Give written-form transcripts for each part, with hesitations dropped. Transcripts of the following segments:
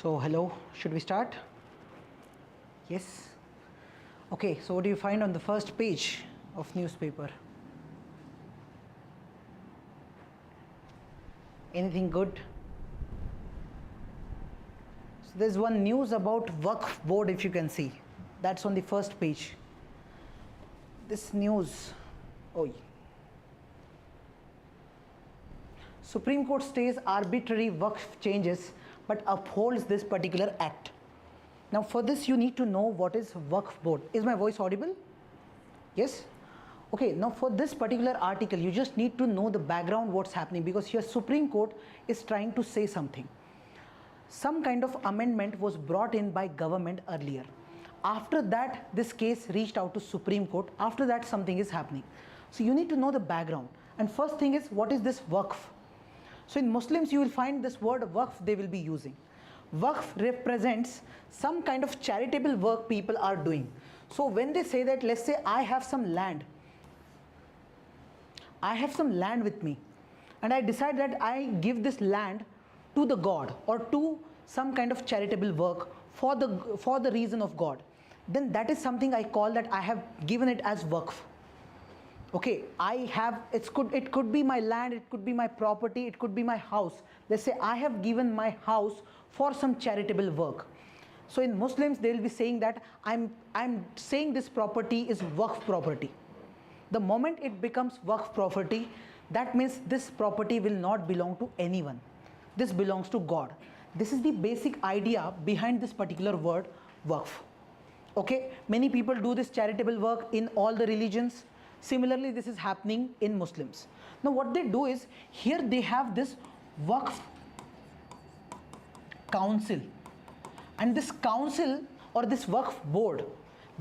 So hello, should we start? Yes. Okay, so what do you find on the first page of newspaper? Anything good? So there's one news about Waqf board, if you can see. That's on the first page. This news. Oh. Supreme Court stays arbitrary Waqf changes but upholds this particular act. Now for this you need to know what is Waqf board. Is my voice audible? Yes? Okay, now for this particular article you just need to know the background, what's happening, because here Supreme Court is trying to say something. Some kind of amendment was brought in by government earlier. After that this case reached out to Supreme Court. After that something is happening. So you need to know the background. And first thing is, what is this Waqf? So in Muslims you will find this word Waqf they will be using. Waqf represents some kind of charitable work people are doing. So when they say that, let's say I have some land. I have some land with me and I decide that I give this land to the God or to some kind of charitable work for the reason of God. Then that is something I call that I have given it as Waqf. Okay, it could be my land, it could be my property, it could be my house. Let's say I have given my house for some charitable work. So in Muslims they will be saying that I'm saying this property is Waqf property. The moment it becomes Waqf property, that means this property will not belong to anyone. This belongs to God. This is the basic idea behind this particular word Waqf. Okay, many people do this charitable work in all the religions. Similarly, this is happening in Muslims. Now what they do is, here they have this Waqf council, and this council or this Waqf board,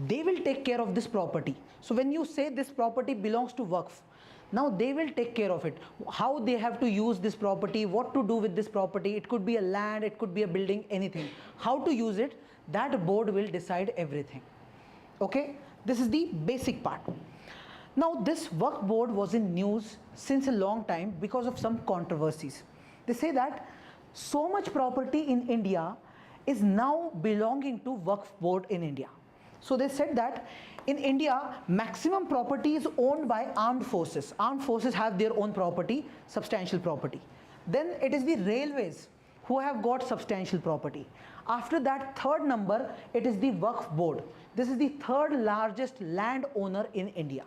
they will take care of this property. So when you say this property belongs to Waqf, now they will take care of it. How they have to use this property, what to do with this property, it could be a land, it could be a building, anything. How to use it, that board will decide everything. Okay, this is the basic part. Now this Waqf board was in news since a long time because of some controversies. They say that so much property in India is now belonging to Waqf board in India. So they said that in India maximum property is owned by armed forces. Armed forces have their own property, substantial property. Then it is the railways who have got substantial property. After that, third number, it is the Waqf board. This is the third largest landowner in India.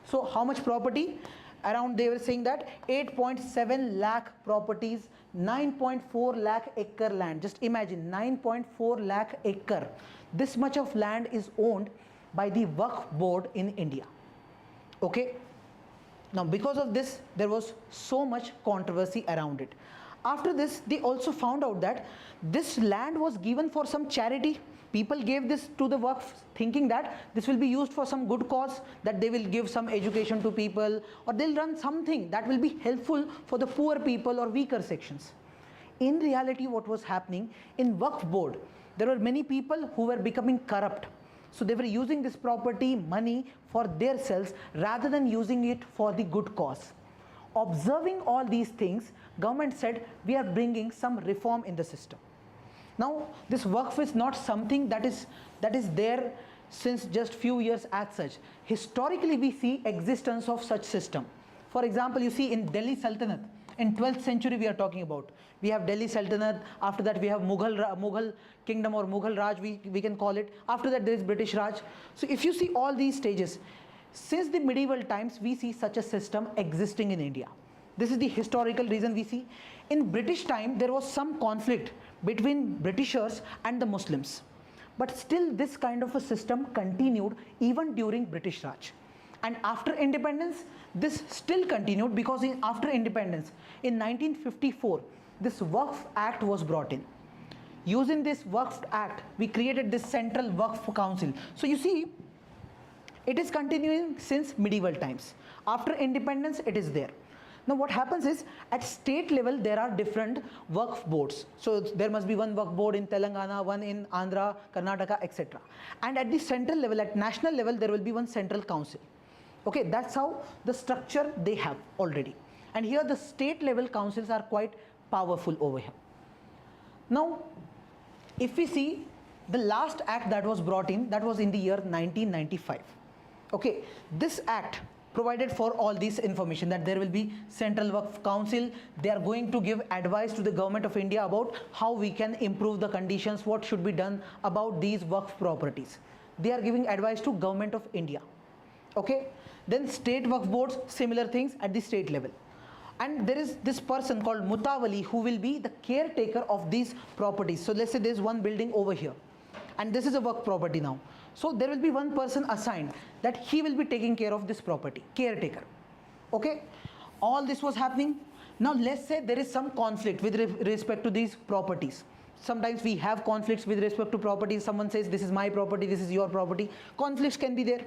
So how much property? Around, they were saying that 8.7 lakh properties, 9.4 lakh acre land. Just imagine 9.4 lakh acre. This much of land is owned by the Waqf board in India. Okay. Now because of this, there was so much controversy around it. After this, they also found out that this land was given for some charity. People gave this to the Waqf thinking that this will be used for some good cause, that they will give some education to people, or they'll run something that will be helpful for the poor people or weaker sections. In reality, what was happening in Waqf board, there were many people who were becoming corrupt. So they were using this property, money for their selves rather than using it for the good cause. Observing all these things, government said we are bringing some reform in the system. Now this Waqf is not something that is there since just few years as such. Historically we see existence of such system. For example, you see in Delhi Sultanate, in 12th century we are talking about. We have Delhi Sultanate, after that we have Mughal kingdom or Mughal Raj we can call it. After that there is British Raj. So if you see all these stages, since the medieval times we see such a system existing in India. This is the historical reason we see. In British time there was some conflict between Britishers and the Muslims. But still this kind of a system continued even during British Raj. And after independence, this still continued, because after independence, in 1954, this Waqf Act was brought in. Using this Waqf Act, we created this Central Waqf Council. So you see, it is continuing since medieval times. After independence, it is there. Now what happens is, at state level there are different Waqf boards. So there must be one Waqf board in Telangana, one in Andhra, Karnataka, etc. And at the central level, at national level, there will be one central council. Okay, that's how the structure they have already. And here the state level councils are quite powerful over here. Now If we see the last act that was brought in, that was in the year 1995. Okay, this act provided for all this information, that there will be Central Waqf Council. They are going to give advice to the government of India about how we can improve the conditions, what should be done about these Waqf properties. They are giving advice to government of India. Okay, then state Waqf boards, similar things at the state level. And there is this person called Mutawali who will be the caretaker of these properties. So let's say there's one building over here, and this is a Waqf property now. So there will be one person assigned that he will be taking care of this property, caretaker. Okay, all this was happening. Now let's say there is some conflict with respect to these properties. Sometimes we have conflicts with respect to properties. Someone says this is my property, this is your property. Conflicts can be there.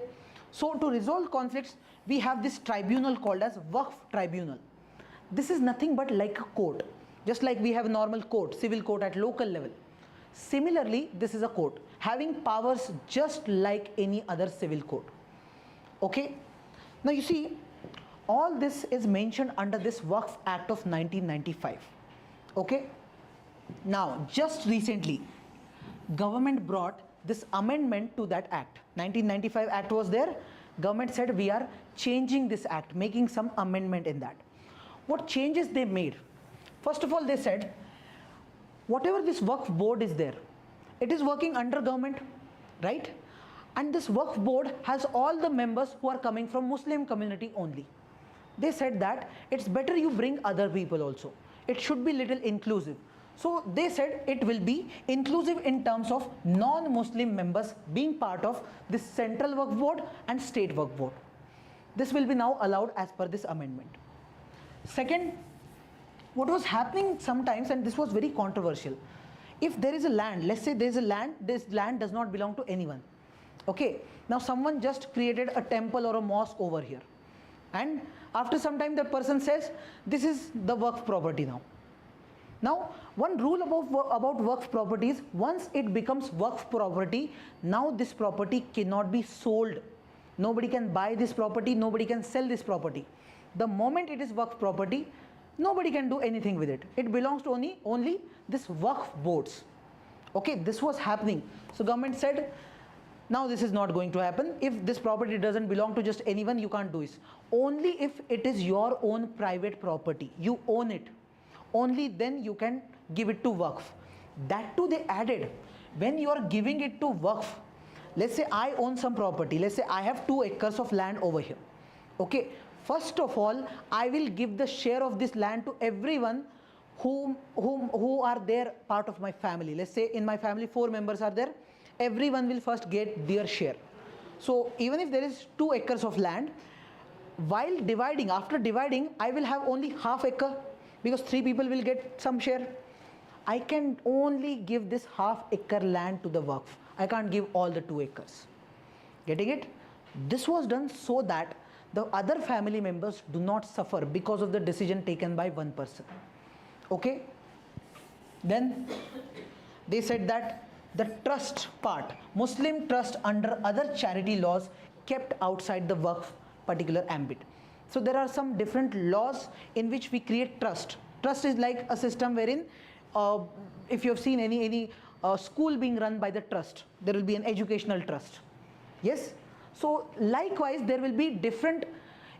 So to resolve conflicts, we have this tribunal called as Waqf Tribunal. This is nothing but like a court, just like we have a normal court, civil court at local level. Similarly, this is a court having powers just like any other civil court. Okay, now you see, all this is mentioned under this Waqf Act of 1995. Okay, now just recently government brought this amendment to that act. 1995 act was there. Government said we are changing this act, making some amendment in that. What changes they made? First of all, they said whatever this Waqf board is there, it is working under government, right? And this Waqf board has all the members who are coming from Muslim community only. They said that it's better you bring other people also. It should be little inclusive. So they said it will be inclusive in terms of non-Muslim members being part of this Central Waqf Board and State Waqf Board. This will be now allowed as per this amendment. Second, what was happening sometimes, and this was very controversial, if there is a land, let's say there is a land, this land does not belong to anyone. Okay, now someone just created a temple or a mosque over here, and after some time that person says this is the Waqf property now. Now one rule about Waqf properties, once it becomes Waqf property, now this property cannot be sold. Nobody can buy this property, nobody can sell this property. The moment it is Waqf property, nobody can do anything with it. It belongs to only this Waqf boards. Okay, this was happening. So government said, now this is not going to happen. If this property doesn't belong to just anyone, you can't do it. Only if it is your own private property, you own it, only then you can give it to Waqf. That too they added, when you are giving it to Waqf, let's say I own some property, let's say I have 2 acres of land over here. Okay, first of all, I will give the share of this land to everyone who are there part of my family. Let's say in my family 4 members are there, everyone will first get their share. So even if there is 2 acres of land, while dividing, after dividing, I will have only half acre because 3 people will get some share. I can only give this half acre land to the Waqf. I can't give all the 2 acres. Getting it? This was done so that the other family members do not suffer because of the decision taken by one person. Okay? Then they said that the trust part, Muslim trust under other charity laws kept outside the Waqf particular ambit. So there are some different laws in which we create trust. Trust is like a system wherein if you have seen any school being run by the trust, there will be an educational trust. Yes? So likewise, there will be different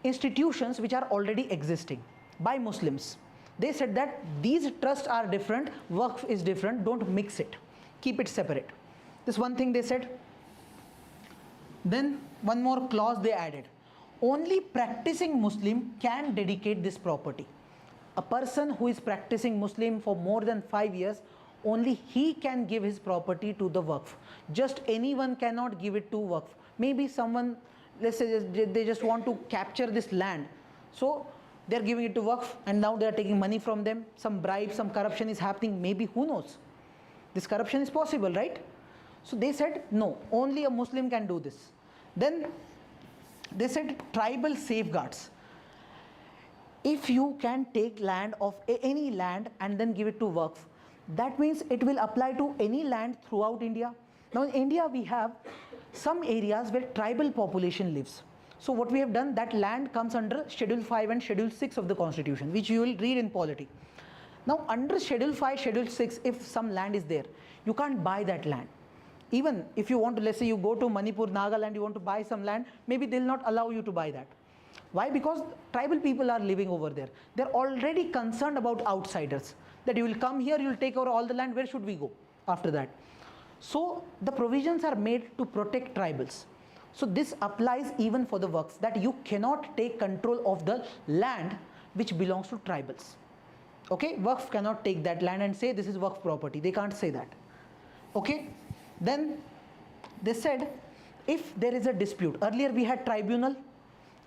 institutions which are already existing by Muslims. They said that these trusts are different, Waqf is different, don't mix it. Keep it separate. This one thing they said. Then one more clause they added. Only practicing Muslim can dedicate this property. A person who is practicing Muslim for more than 5 years, only he can give his property to the Waqf. Just anyone cannot give it to Waqf. Maybe someone, let's say they just want to capture this land. So they're giving it to Waqf and now they're taking money from them. Some bribe, some corruption is happening. Maybe, who knows? This corruption is possible, right? So they said, no, only a Muslim can do this. Then they said tribal safeguards. If you can take land of any land and then give it to Waqf, that means it will apply to any land throughout India. Now in India we have some areas where tribal population lives. So what we have done, that land comes under Schedule 5 and Schedule 6 of the Constitution, which you will read in polity. Now under Schedule 5, Schedule 6, if some land is there, you can't buy that land. Even if you want to, let's say you go to Manipur, Nagaland, you want to buy some land, maybe they'll not allow you to buy that. Why? Because tribal people are living over there. They're already concerned about outsiders, that you will come here, you will take over all the land, where should we go after that? So the provisions are made to protect tribals. So this applies even for the Waqf, that you cannot take control of the land which belongs to tribals. Okay, Waqf cannot take that land and say this is Waqf property. They can't say that. Okay, then they said if there is a dispute, earlier we had tribunal,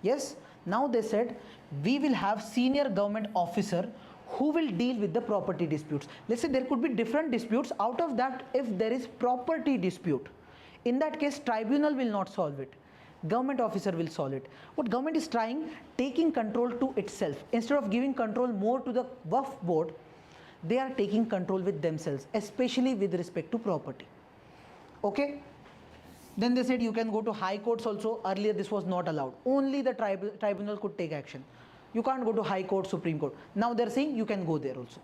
yes, now they said we will have senior government officer who will deal with the property disputes. Let's say there could be different disputes. Out of that, if there is property dispute, in that case tribunal will not solve it, government officer will solve it. What government is trying, taking control to itself. Instead of giving control more to the Waqf board, they are taking control with themselves, especially with respect to property. Okay, then they said you can go to high courts also. Earlier this was not allowed, only the tribunal could take action. You can't go to high court, Supreme Court. Now they're saying you can go there also.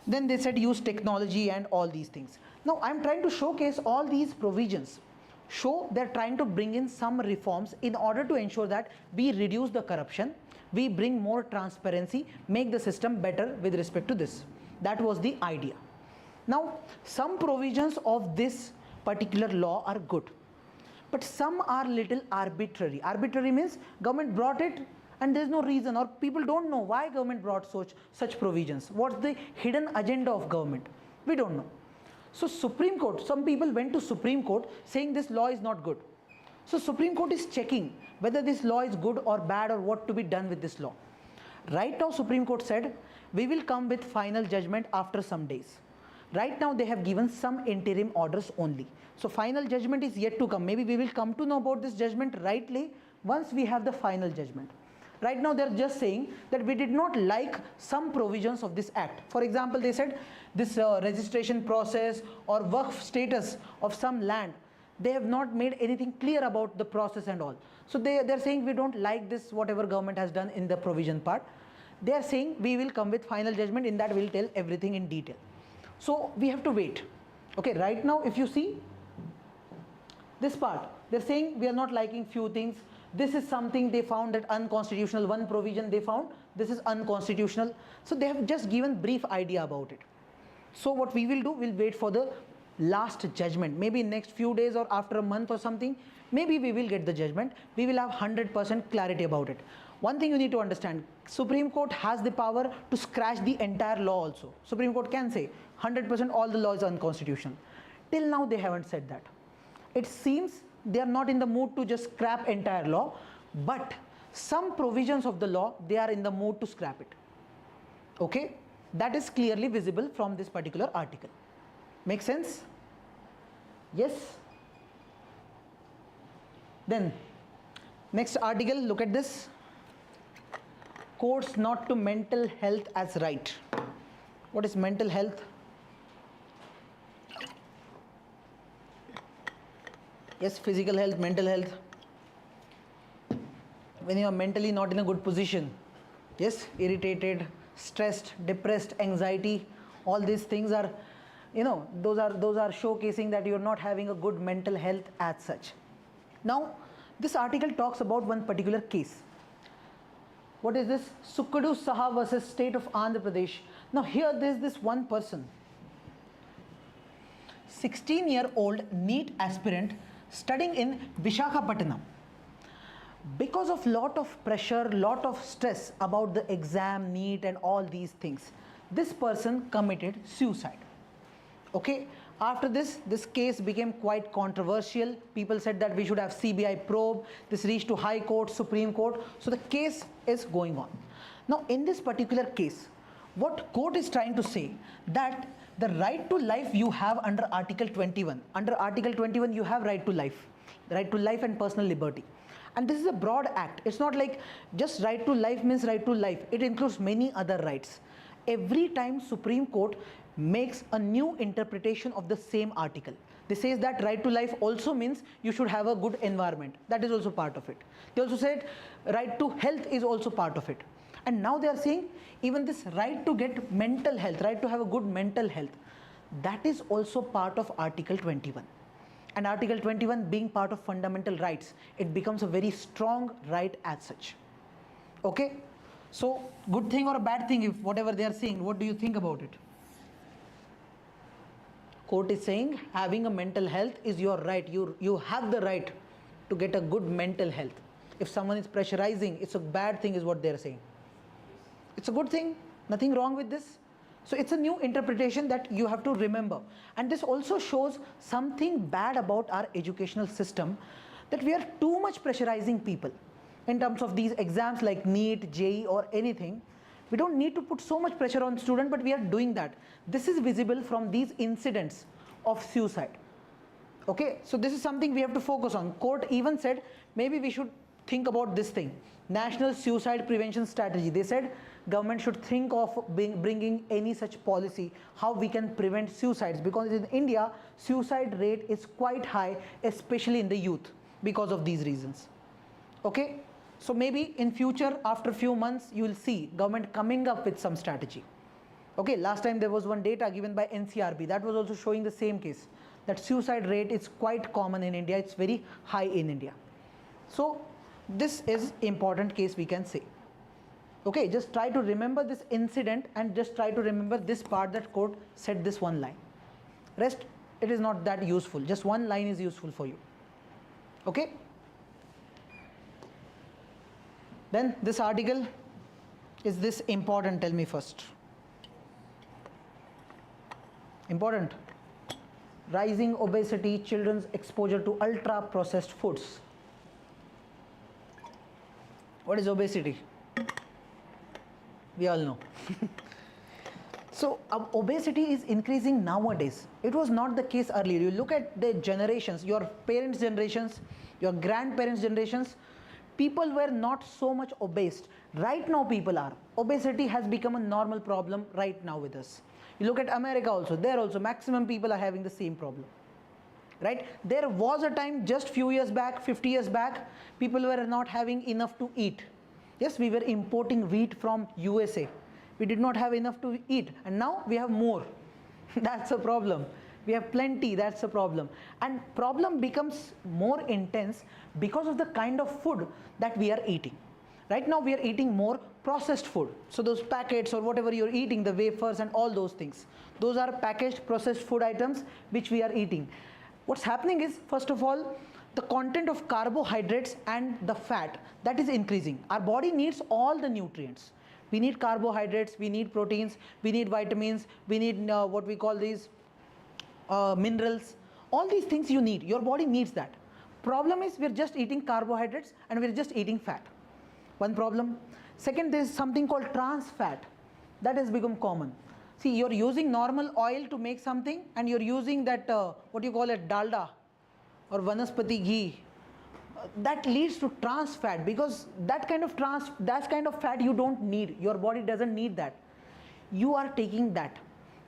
Then they said use technology and all these things. Now I'm trying to showcase all these provisions, show they're trying to bring in some reforms in order to ensure that we reduce the corruption, we bring more transparency, make the system better with respect to this. That was the idea. Now some provisions of this particular law are good, but some are little arbitrary. Arbitrary means government brought it and there is no reason, or people don't know why government brought such provisions. What's the hidden agenda of government? We don't know. So Supreme Court, some people went to Supreme Court saying this law is not good. So Supreme Court is checking whether this law is good or bad or what to be done with this law. Right now Supreme Court said we will come with final judgment after some days. Right now they have given some interim orders only. So final judgment is yet to come. Maybe we will come to know about this judgment rightly once we have the final judgment. Right now they're just saying that we did not like some provisions of this act. For example, they said this registration process or Waqf status of some land, they have not made anything clear about the process and all. So they're saying we don't like this, whatever government has done in the provision part. They are saying we will come with final judgment, in that we'll tell everything in detail. So we have to wait. Okay, right now if you see this part, they're saying we are not liking few things. This is something they found that unconstitutional. One provision they found, this is unconstitutional. So they have just given brief idea about it. So what we will do, we'll wait for the last judgment. Maybe in next few days or after a month or something, maybe we will get the judgment. We will have 100% clarity about it. One thing you need to understand, Supreme Court has the power to scratch the entire law also. Supreme Court can say 100% all the law is unconstitutional. Till now they haven't said that. It seems they are not in the mood to just scrap entire law, but some provisions of the law they are in the mood to scrap it. Okay, that is clearly visible from this particular article. Make sense? Yes. Then next article, look at this. Courts not to mental health as right. What is mental health? Yes, physical health, mental health. When you are mentally not in a good position, yes, irritated, stressed, depressed, anxiety, all these things are, those are showcasing that you are not having a good mental health as such. Now, this article talks about one particular case. What is this? Sukkadu Saha versus State of Andhra Pradesh. Now here there is this one person, 16-year-old NEET aspirant studying in Visakhapatnam. Because of lot of pressure, lot of stress about the exam, NEET and all these things, this person committed suicide. Okay, after this case became quite controversial. People said that we should have CBI probe. This reached to High Court, Supreme Court. So the case is going on. Now in this particular case, what court is trying to say, that the right to life you have under Article 21. Under Article 21 you have right to life and personal liberty. And this is a broad act. It's not like just right to life means right to life. It includes many other rights. Every time Supreme Court makes a new interpretation of the same article, they say that right to life also means you should have a good environment. That is also part of it. They also said right to health is also part of it. And now they are saying even this right to get mental health, right to have a good mental health, that is also part of Article 21. And Article 21 being part of fundamental rights, it becomes a very strong right as such. Okay, so good thing or a bad thing, if whatever they are saying, what do you think about it? Court is saying having a mental health is your right. You have the right to get a good mental health. If someone is pressurizing, it's a bad thing is what they are saying. It's a good thing, nothing wrong with this. So it's a new interpretation that you have to remember. And this also shows something bad about our educational system, that we are too much pressurizing people in terms of these exams like NEET, JEE or anything. We don't need to put so much pressure on student, but we are doing that. This is visible from these incidents of suicide. Okay, so this is something we have to focus on. Court even said maybe we should think about this thing, National Suicide Prevention Strategy. They said government should think of bringing any such policy, how we can prevent suicides, because in India suicide rate is quite high, especially in the youth, because of these reasons. Okay, so maybe in future, after few months, you will see government coming up with some strategy. Okay, last time there was one data given by NCRB that was also showing the same case, that suicide rate is quite common in India, it's very high in India. So this is important case we can say. Okay, just try to remember this incident and just try to remember this part that court said this one line. Rest, it is not that useful, just one line is useful for you. Okay. Then this article, is this important? Tell me first. Important. Rising obesity, children's exposure to ultra processed foods. What is obesity? We all know. So obesity is increasing nowadays. It was not the case earlier. You look at the generations, your parents' generations, your grandparents' generations, people were not so much obese. Right now people are. Obesity has become a normal problem right now with us. You look at America also, there also maximum people are having the same problem. Right? There was a time just few years back, 50 years back, people were not having enough to eat. Yes, we were importing wheat from USA. We did not have enough to eat, and now we have more. That's a problem. We have plenty, that's a problem. And problem becomes more intense because of the kind of food that we are eating. Right now we are eating more processed food. So those packets or whatever you're eating, the wafers and all those things, those are packaged processed food items which we are eating. What's happening is, first of all, the content of carbohydrates and the fat, that is increasing. Our body needs all the nutrients. We need carbohydrates, we need proteins, we need vitamins, we need what we call these minerals. All these things you need, your body needs that. Problem is we're just eating carbohydrates and we're just eating fat. One problem. Second, there is something called trans fat. That has become common. See, you're using normal oil to make something and you're using that, what you call it, dalda or vanaspati ghee. That leads to trans fat, because that kind of fat you don't need. Your body doesn't need that. You are taking that.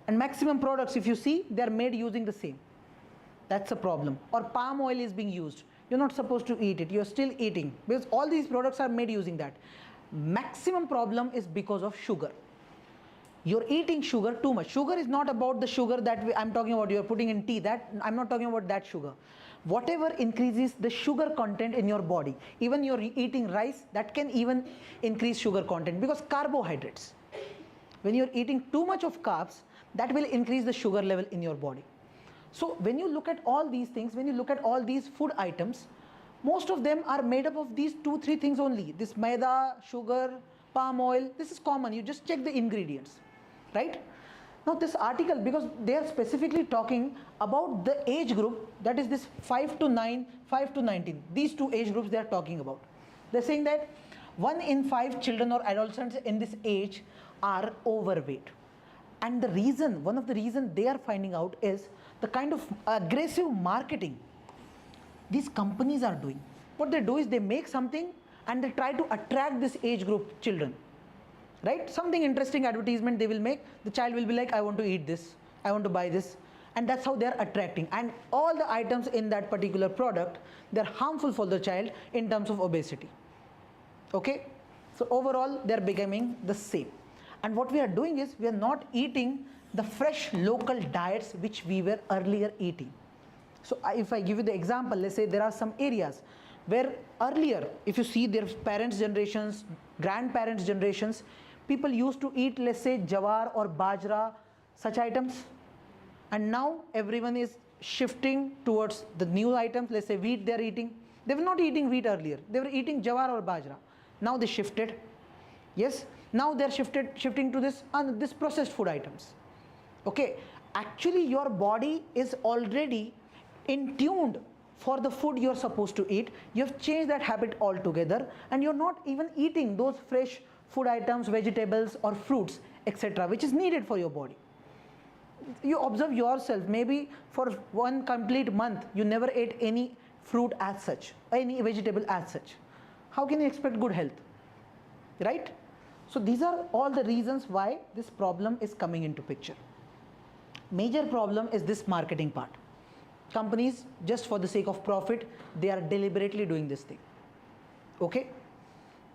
And maximum products, if you see, they are made using the same. That's a problem. Or palm oil is being used. You're not supposed to eat it. You're still eating, because all these products are made using that. Maximum problem is because of sugar. You're eating sugar too much. Sugar is not about the sugar that I'm talking about, you're putting in tea. That I'm not talking about that sugar. Whatever increases the sugar content in your body, even you're eating rice, that can even increase sugar content, because carbohydrates. When you're eating too much of carbs, that will increase the sugar level in your body. So when you look at all these things, when you look at all these food items, most of them are made up of these 2-3 things only. This maida, sugar, palm oil, this is common. You just check the ingredients, right? Now this article, because they are specifically talking about the age group, that is this 5 to 9, 5 to 19. These two age groups they are talking about. They're saying that 1 in 5 children or adolescents in this age are overweight. And the reason, one of the reasons they are finding out is the kind of aggressive marketing these companies are doing. What they do is they make something and they try to attract this age group children. Right? Something interesting advertisement they will make, the child will be like, I want to eat this, I want to buy this, and that's how they are attracting. And all the items in that particular product, they're harmful for the child in terms of obesity. Okay? So overall, they are becoming the same. And what we are doing is, we are not eating the fresh local diets which we were earlier eating. So if I give you the example, let's say there are some areas where earlier, if you see their parents' generations, grandparents' generations, people used to eat, let's say, jawar or bajra, such items. And now everyone is shifting towards the new items, let's say wheat they are eating. They were not eating wheat earlier, they were eating jawar or bajra. Now they shifted. Yes, now they are shifting to this processed food items. Okay, actually your body is already in tuned for the food you're supposed to eat. You have changed that habit altogether, and you're not even eating those fresh food items, vegetables or fruits, etc., which is needed for your body. You observe yourself, maybe for one complete month you never ate any fruit as such, any vegetable as such. How can you expect good health, right? So these are all the reasons why this problem is coming into picture. Major problem is this marketing part. Companies, just for the sake of profit, they are deliberately doing this thing. Okay,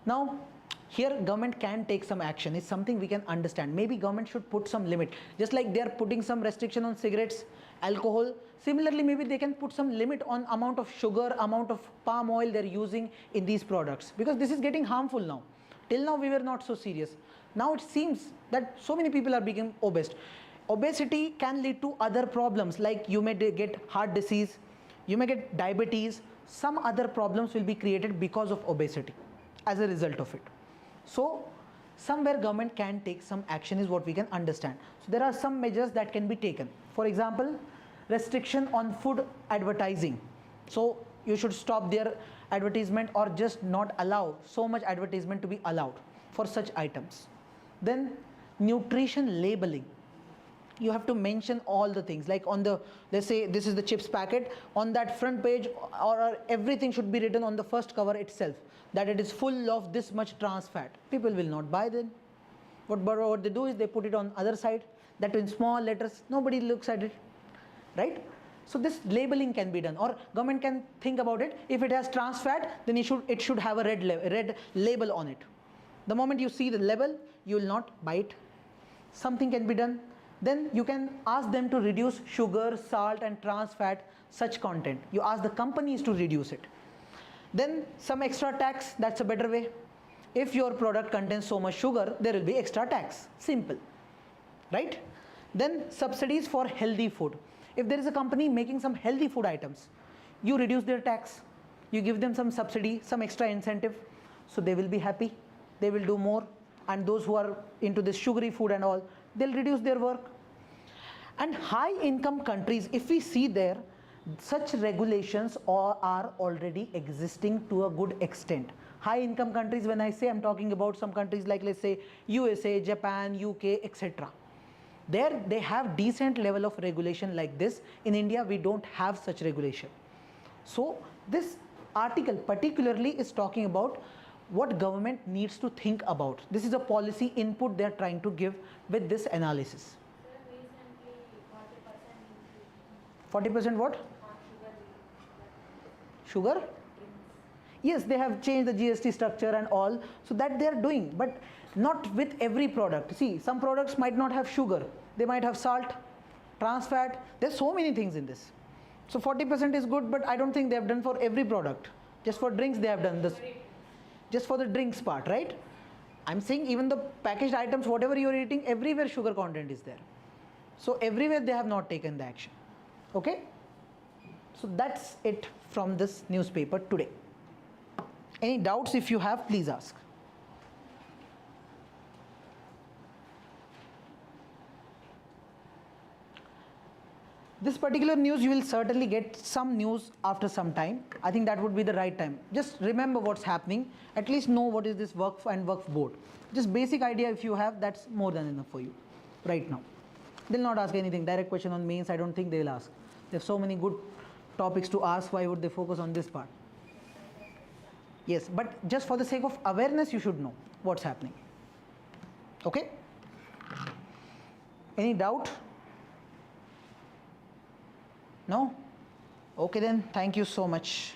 now here government can take some action. It's something we can understand. Maybe government should put some limit, just like they are putting some restriction on cigarettes, alcohol. Similarly, maybe they can put some limit on amount of sugar, amount of palm oil they're using in these products, because this is getting harmful now. Till now we were not so serious. Now it seems that so many people are becoming obese. Obesity can lead to other problems, like you may get heart disease, you may get diabetes. Some other problems will be created because of obesity as a result of it. So somewhere government can take some action is what we can understand. So there are some measures that can be taken. For example, restriction on food advertising. So you should stop their advertisement, or just not allow so much advertisement to be allowed for such items. Then nutrition labeling. You have to mention all the things, like on the, let's say this is the chips packet, on that front page or everything should be written on the first cover itself that it is full of this much trans fat. People will not buy then. What they do is they put it on other side, that in small letters, nobody looks at it, right? So this labeling can be done, or government can think about it. If it has trans fat, then it should have a red label on it. The moment you see the label, you will not buy it. Something can be done. Then you can ask them to reduce sugar, salt and trans fat, such content. You ask the companies to reduce it. Then some extra tax, that's a better way. If your product contains so much sugar, there will be extra tax. Simple, right? Then subsidies for healthy food. If there is a company making some healthy food items, you reduce their tax, you give them some subsidy, some extra incentive, so they will be happy, they will do more. And those who are into this sugary food and all, they'll reduce their work. And high income countries, if we see there, such regulations are already existing to a good extent. High income countries, when I say, I'm talking about some countries like, let's say USA, Japan, UK, etc. There they have decent level of regulation like this. In India we don't have such regulation. So this article particularly is talking about what government needs to think about. This is a policy input they are trying to give with this analysis. 40% what? Sugar? Yes, they have changed the GST structure and all, so that they are doing, but not with every product. See, some products might not have sugar, they might have salt, trans fat, there's so many things in this. So 40% is good, but I don't think they have done for every product. Just for drinks they have done this, just for the drinks part, right? I'm saying even the packaged items, whatever you're eating, everywhere sugar content is there. So everywhere they have not taken the action. Okay? So that's it from this newspaper today. Any doubts if you have, please ask. This particular news, you will certainly get some news after some time. I think that would be the right time. Just remember what's happening. At least know what is this Waqf and Waqf board. Just basic idea if you have, that's more than enough for you right now. They'll not ask anything. Direct question on mains, I don't think they'll ask. They have so many good topics to ask. Why would they focus on this part? Yes, but just for the sake of awareness, you should know what's happening. Okay? Any doubt? No? Okay then, thank you so much.